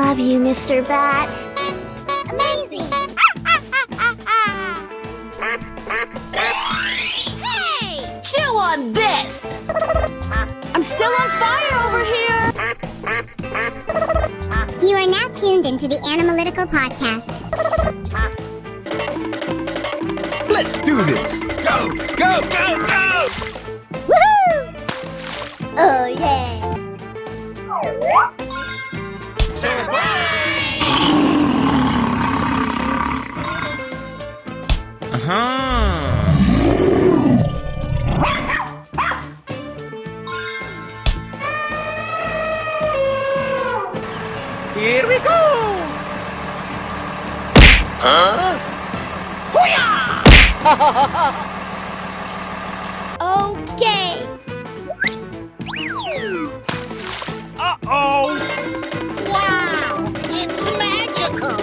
love you, Mr. Bat. Amazing! Hey! Chew on this! I'm still on fire over here! You are now tuned into the Animalytical Podcast. Let's do this! Go, go, go, go! Woohoo! Oh, yeah! Here we go! Huh? Okay! Uh-oh! Wow! It's magical!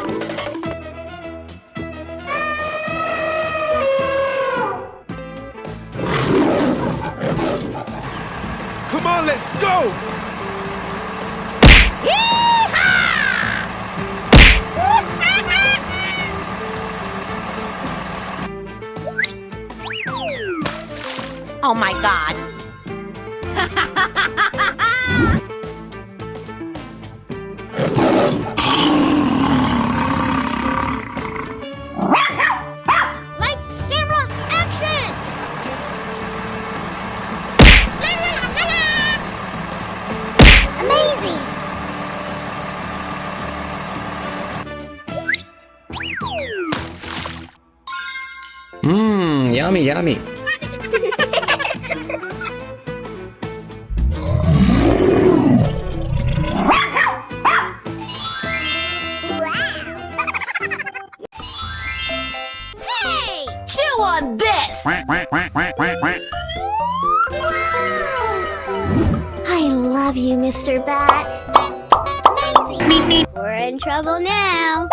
Come on, let's go! Oh my god! Lights, camera, action! Amazing! Mmm, yummy, yummy. Hey! Chew on this! I love you, Mr. Bat. Amazing! We're in trouble now.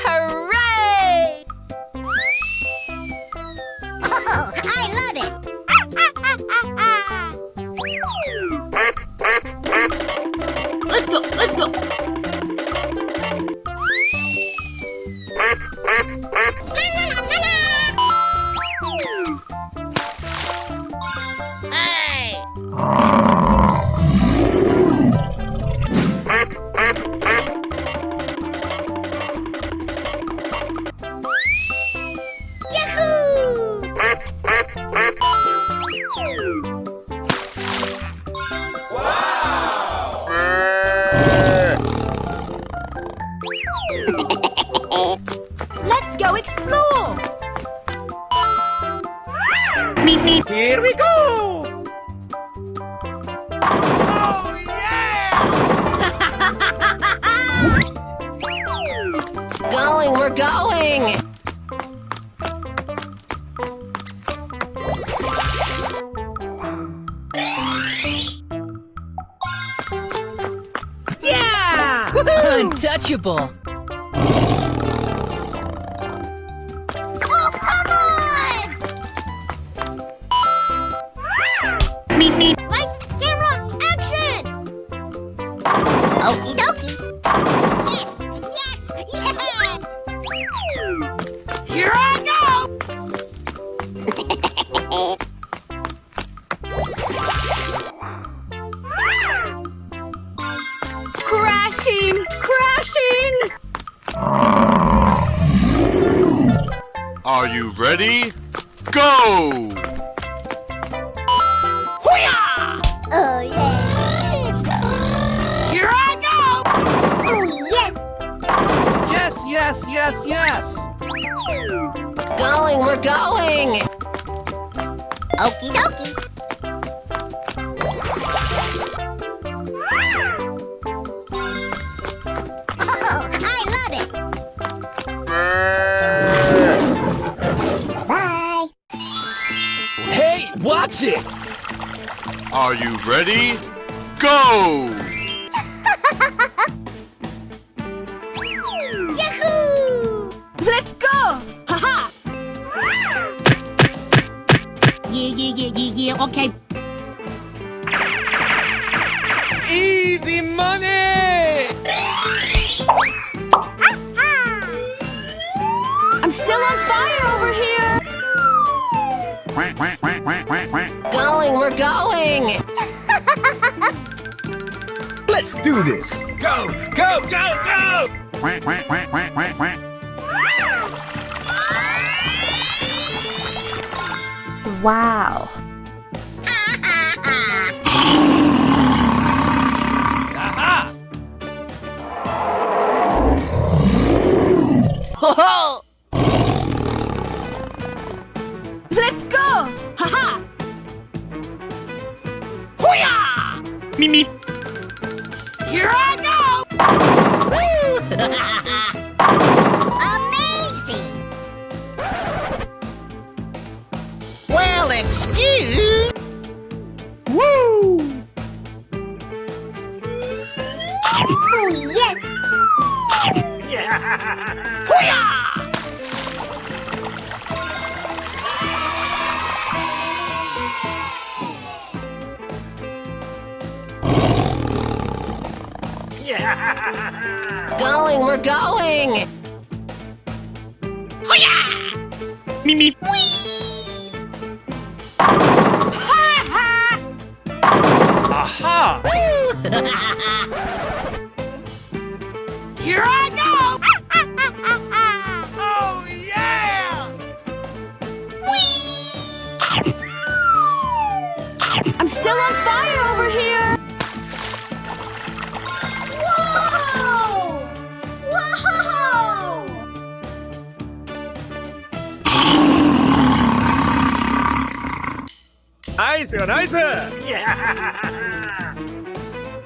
Hooray! Oh, I love it! Let's go, let's go! Hey! Yahoo! Let's go explore! Here we go! Oh, yeah! Going, we're going! Yeah! Untouchable! Oh, come on! Lights, camera, action! Okie dokie! Yes! Yes! Yes! Here I go! Crashing! Crashing! Are you ready? Go! Oh, yeah! Here I go! Oh, yes! Yes, yes, yes, yes! Going, we're going! Okie dokie! Oh, I love it! Bye! Hey, watch it! Are you ready? Go! Yahoo! Let's go! Haha! Yeah, okay. Easy money! Going, we're going! Let's do this! Go! Go! Go! Go! Wow. Aha! Ho-ho! Let's go! Haha! Hoo-yah! Mimi! Here I go! Amazing! Well, excuse... Woo! Oh, yes! Hoo-yah! Going, we're going! Hoo-yah! Mimi! Aha! Here I go! Oh, yeah! I'm still on fire over here! Whoa! Whoa! Nice! Nice!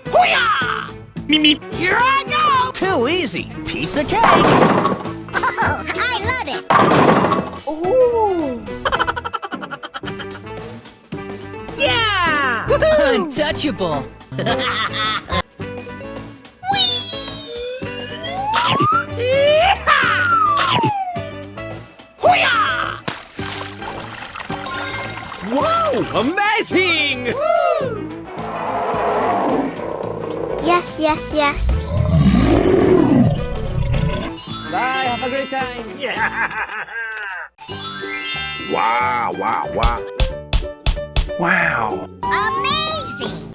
Hoo-yah! Mimi! Here I go! Too easy. Piece of cake. Oh, I love it! Ooh! Yeah! Untouchable. Hoo-yah! Wow! Amazing! Yes, yes, yes. Bye. Have a great time. Wow! Wow! Wow! Wow! Amazing!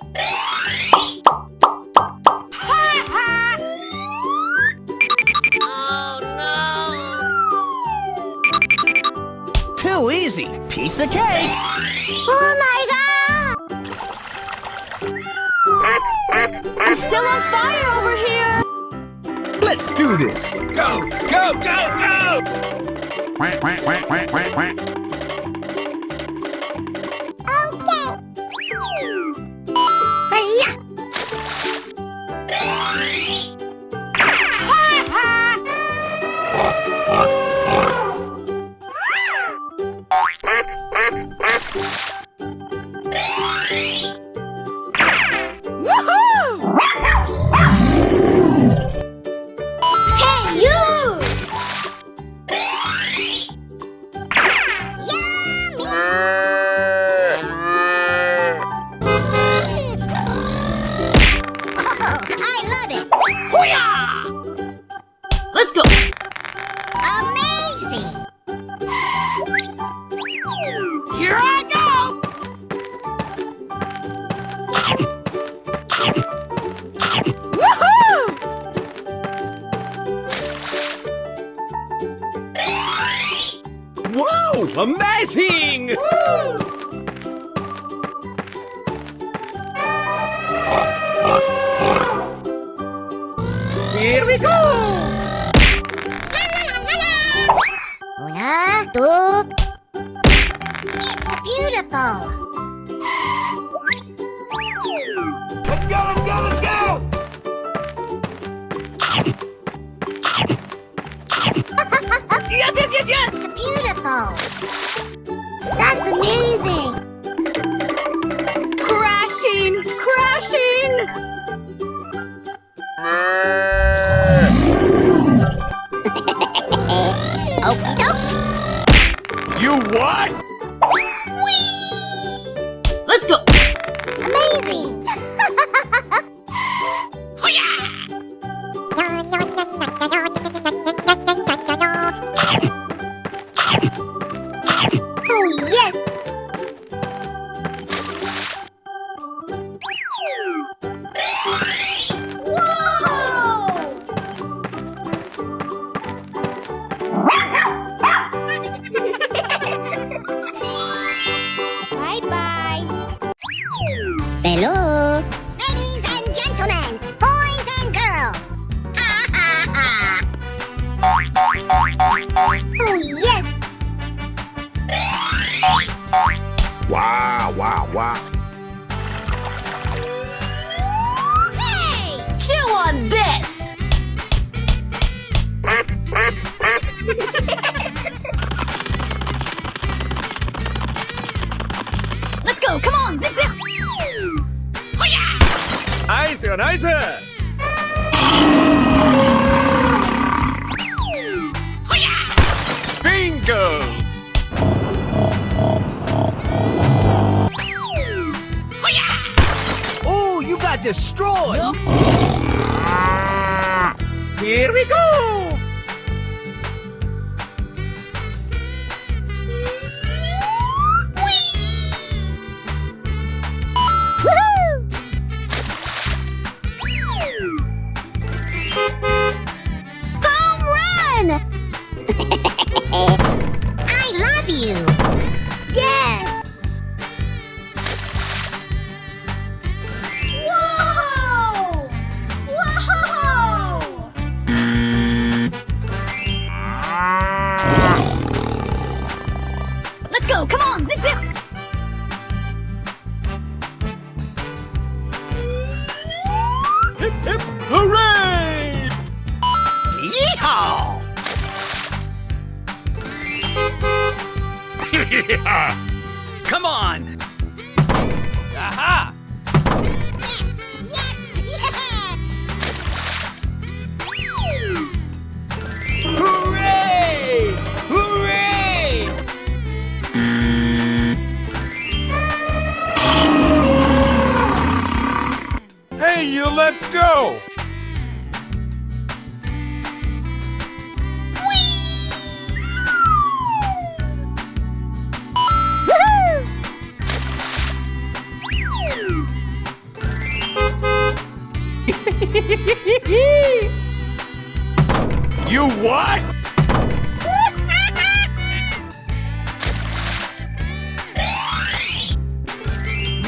Oh, no! Too easy. Piece of cake. Oh my god! I'm still on fire over here! Let's do this! Go! Go! Go! Go! Hey, you! I love it! Hoo-yah! Let's go! Amazing! Here I go! Woohoo! Wow! Amazing! Here we go! Una, two. It's beautiful! Let's go! Let's go! Let's go! Yes, yes, yes, yes! It's beautiful! That's amazing. Crashing! Crashing! Okie dokie! You what? Let's go! Amazing. Oh, yes. Hello. Ladies and gentlemen, boys and girls. Ha ha ha. Oh, yes. Wow, wow, wow. Hey! Chew on this! Let's go, come on, zip zip! Nice, nice. Bingo! Oh, you got destroyed! Here we go! Home run! I love you. Yes. Whoa! Whoa! Let's go, come on, zip zip! Hip, hip, hooray! Yeehaw! Come on! Aha! Yes, yes, yes. Hooray! Hooray! Hey, you, let's go! You what?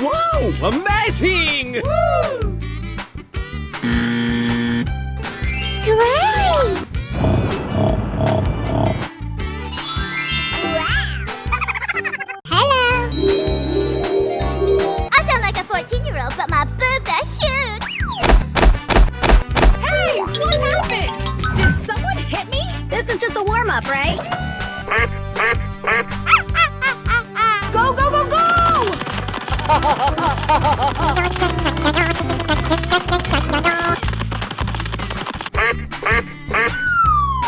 Wow! Amazing! Hooray! Hello. I sound like a 14-year-old, but my boobs are huge. Hey, what happened? Did someone hit me? This is just a warm-up, right? Go, go, go, go!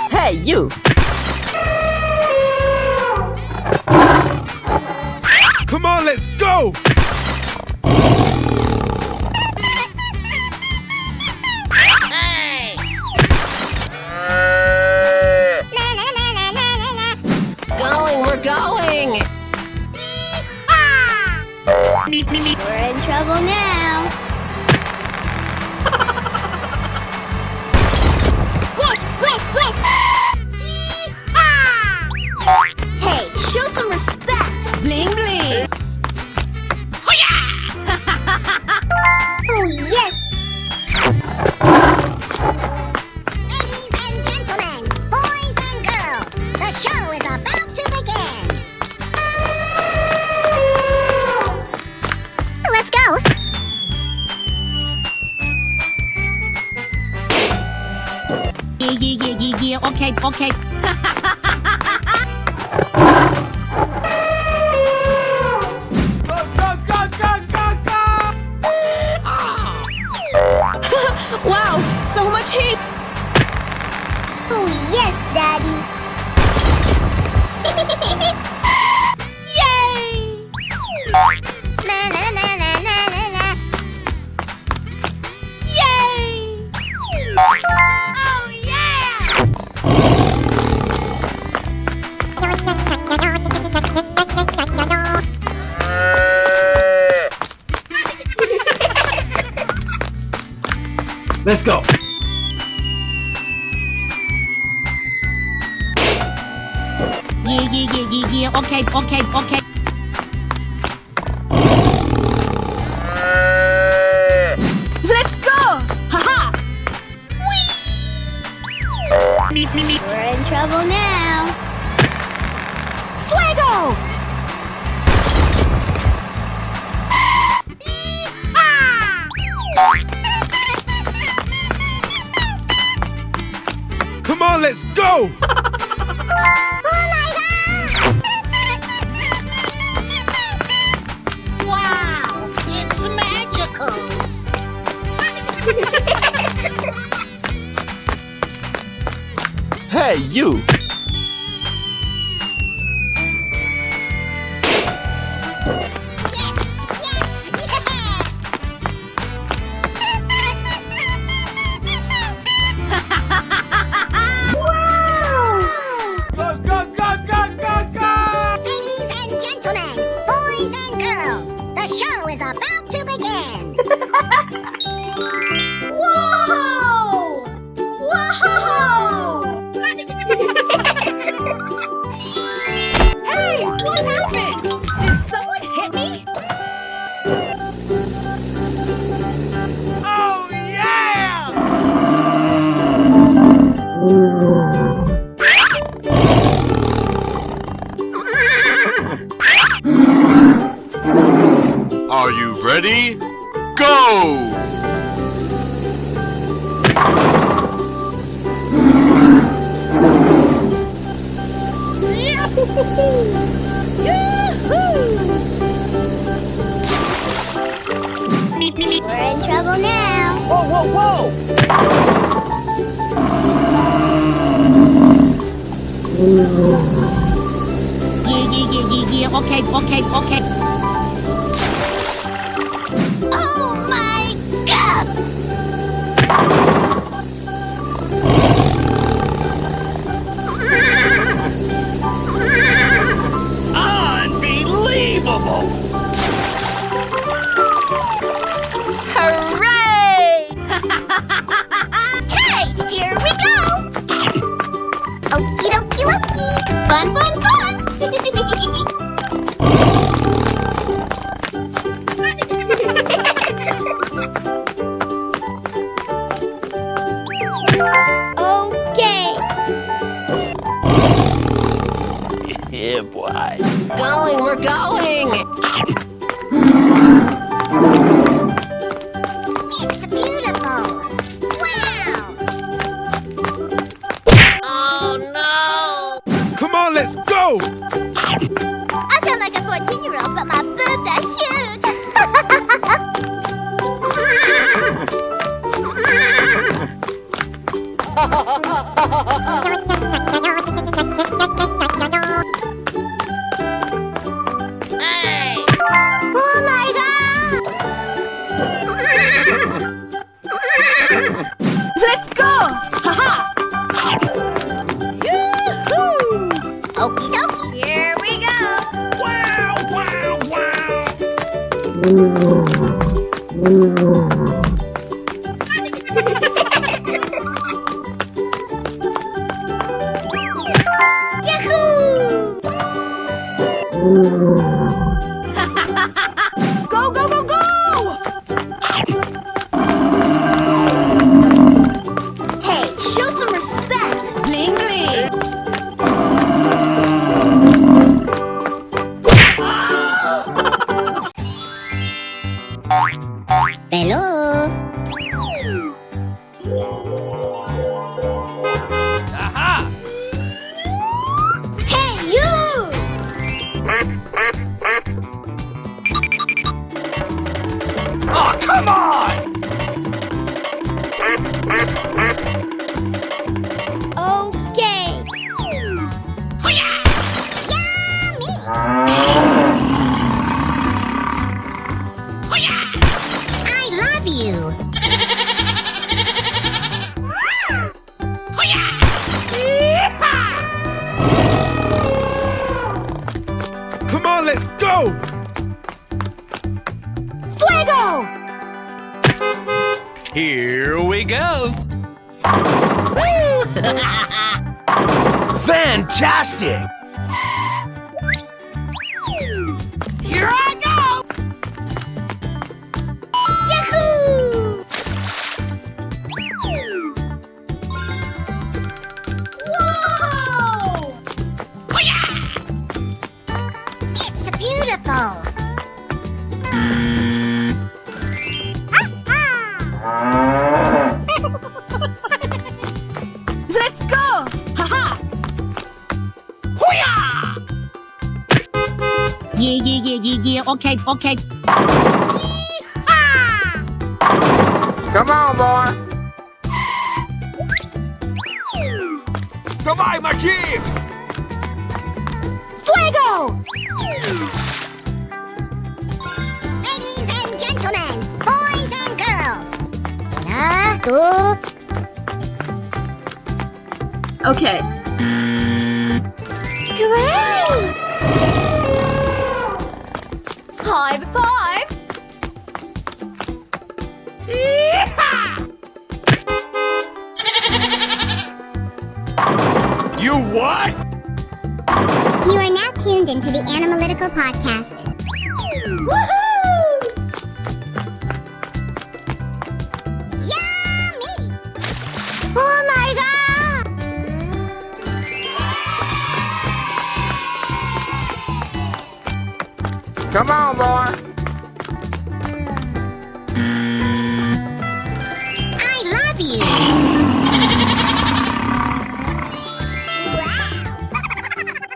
Hey, you! Come on, let's go! Hey! Going, we're going! We're in trouble now. Yes, yes, yes. Hey, show some respect. Bling, bling! Oh yes. Ladies and gentlemen, boys and girls, the show is about to begin. Let's go. Yeah, okay, okay. Go, go, go, go, go, go! Wow, so much heat! Oh, yes, Daddy. Yay! Na na na na na na na. Yay! Oh yeah! Let's go! Yeah, okay, okay, okay. Come on, let's go! Wow, it's magical. Hey, you! Go, go, go, go, go, go! Ladies and gentlemen, boys and girls, the show is about to begin. Whoa! Whoa! Hey, what happened? Did someone hit me? Oh, yeah! Are you ready? Go! We're in trouble now. Whoa, whoa, whoa! Yeah. Okay. Oh my god! Unbelievable! Hooray! Okay, here we go! Okie dokie dokie! Fun, fun, fun! Okay. Yeah, boy. Going, we're going! It's beautiful. Wow. Come on, let's go! I sound like a 14-year-old, but my boobs are huge! Oh my god! Let's go! Haha! Okie dokie. Here we go! Wow, wow, wow! Yahoo! Go, go, go, go! Hey, show some respect. Bling, bling! Hello. Aha! Hey, you! Oh, come on! Okay. I love you. Come on, let's go! Fuego! Here we go! Fantastic! Here I go! Yahoo! Whoa! It's beautiful. okay. Come on, boy. Давай, мочи! Fuego! Ladies and gentlemen, boys and girls. Okay. Hooray! High five! You what? You are now tuned into the Animalytical Podcast. Woohoo! Yummy! Oh my god! Come on, boy. I love you!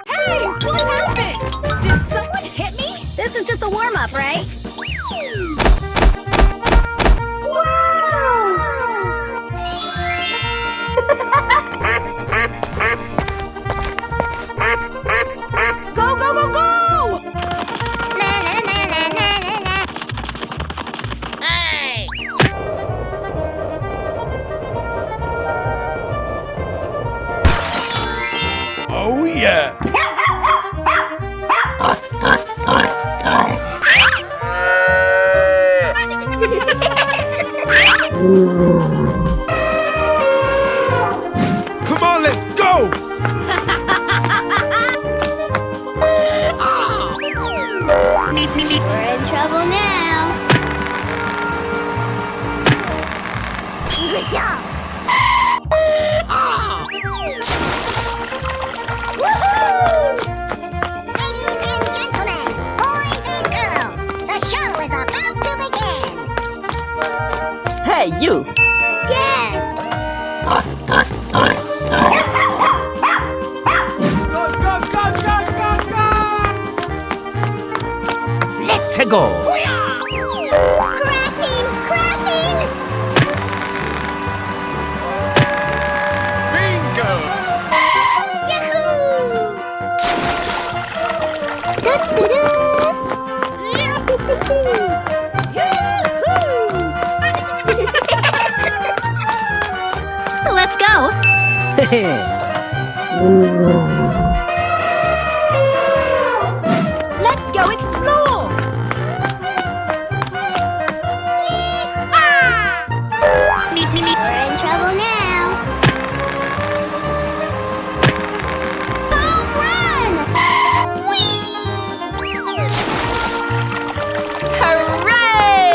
Hey, what happened? Did someone hit me? This is just a warm-up, right? Go, go, go, go! Hey! Oh yeah. Come on, let's go! We're in trouble now. Good job! Ladies and gentlemen, boys and girls, the show is about to begin! Hey, you! Yes! Go, go, go, go, go, go! Let's go. Crashing! Crashing! Bingo! Let's go! Let's go explore! We're in trouble now. Home run! Hooray!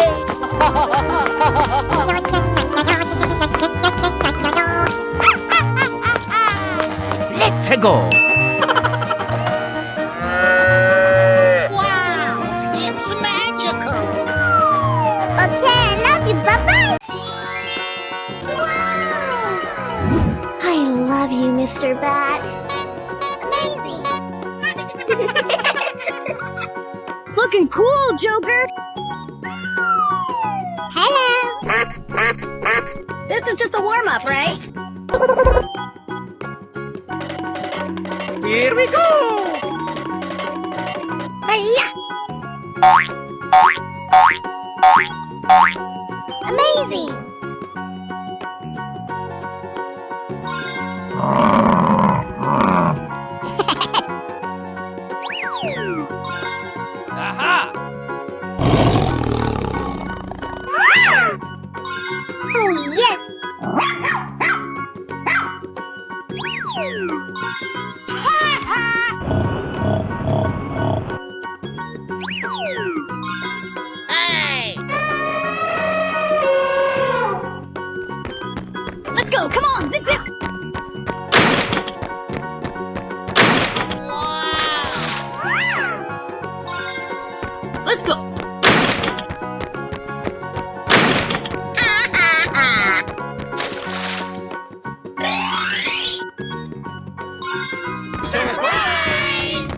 Let's go. Wow! It's magical! Okay, I love you. Bye-bye. I love you, Mr. Bat. Amazing. Looking cool, Joker! Hello. This is just a warm-up, right? Here we go! Amazing. Aha! Oh, yes! Hey! Let's go. Come on. Zip, zip. Let's go. Surprise!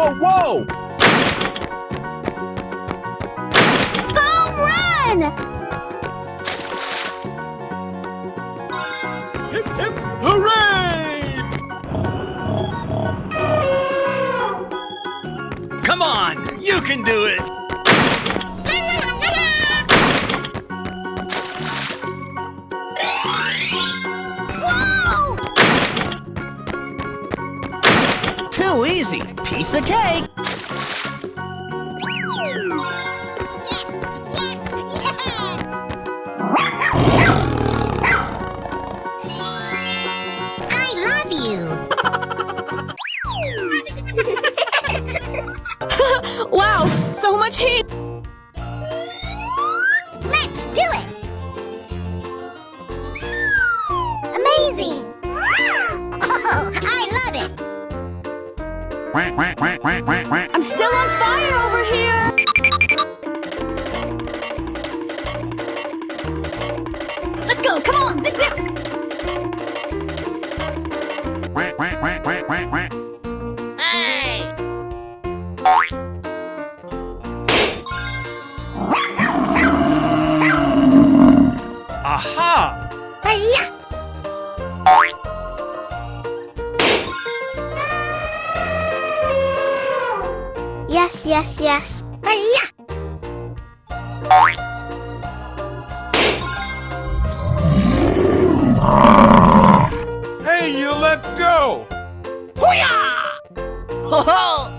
whoa, whoa! Home run! Hip, hip, hooray! Come on, you can do it. Whoa! Too easy. Piece of cake. Yes, yes, yeah! I love you. Wow, so much heat. Let's do it. Amazing! Oh, I love it. I'm still on fire over here. Let's go, come on, zip zip! Aha! Hi-ya! Yes, yes, yes. Hi-ya! Hey, you, let's go! Ho ho!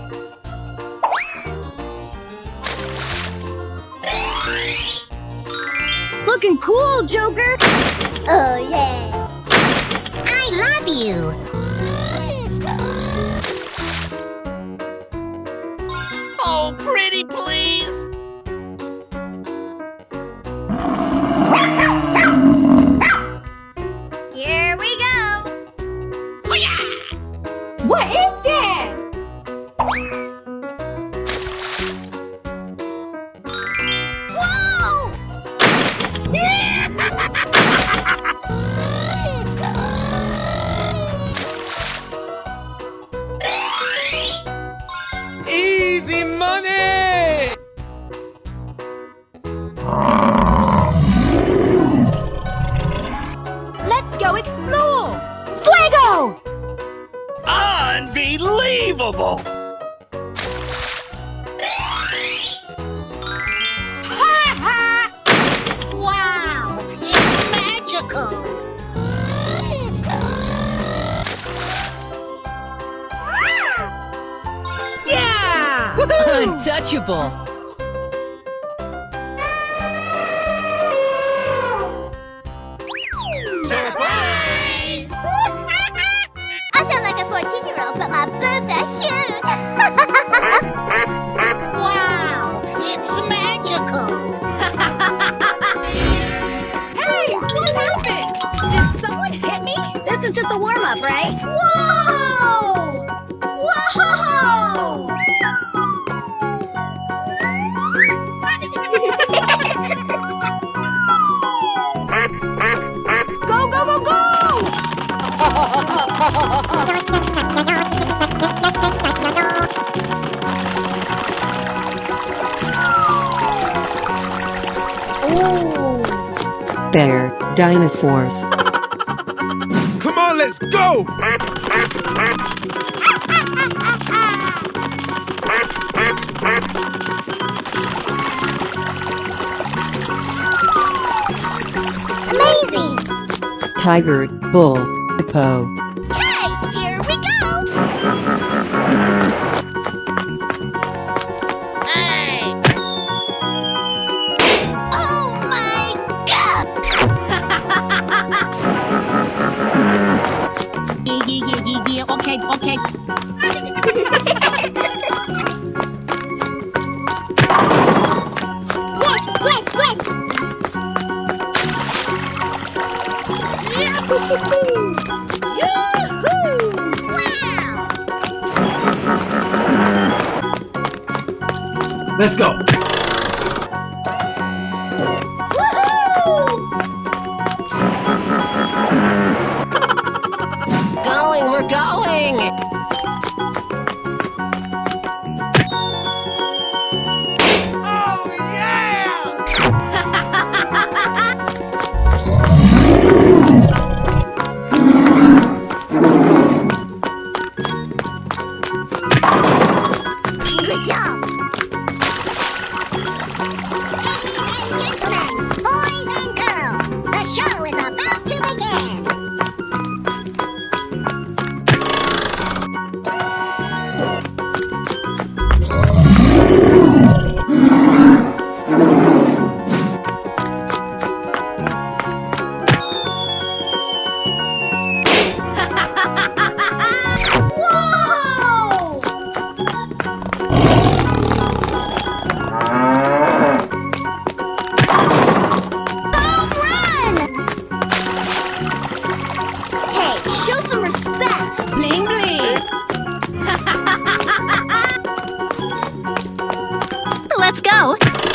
Looking cool, Joker. Oh, yeah. I love you. Oh, pretty please! Here we go. What is that? Whoa! Easy money! Let's go explore. Fuego! Unbelievable! Wow, it's magical. Yeah! Untouchable! Surprise! I sound like a 14-year-old, but my boobs are huge. Wow, it's magical. Hey, what happened? Did someone hit me? This is just a warm-up, right? Whoa! Whoa! Go, go, go, go! Bear, dinosaurs. Come on, let's go! Amazing! Tiger, bull, hippo. Okay, here we go! Oh my god! Yeah, okay, okay. Yes, yes, yes. Wow! Let's go! Going, we're going! some respect. Bling bling. Let's go.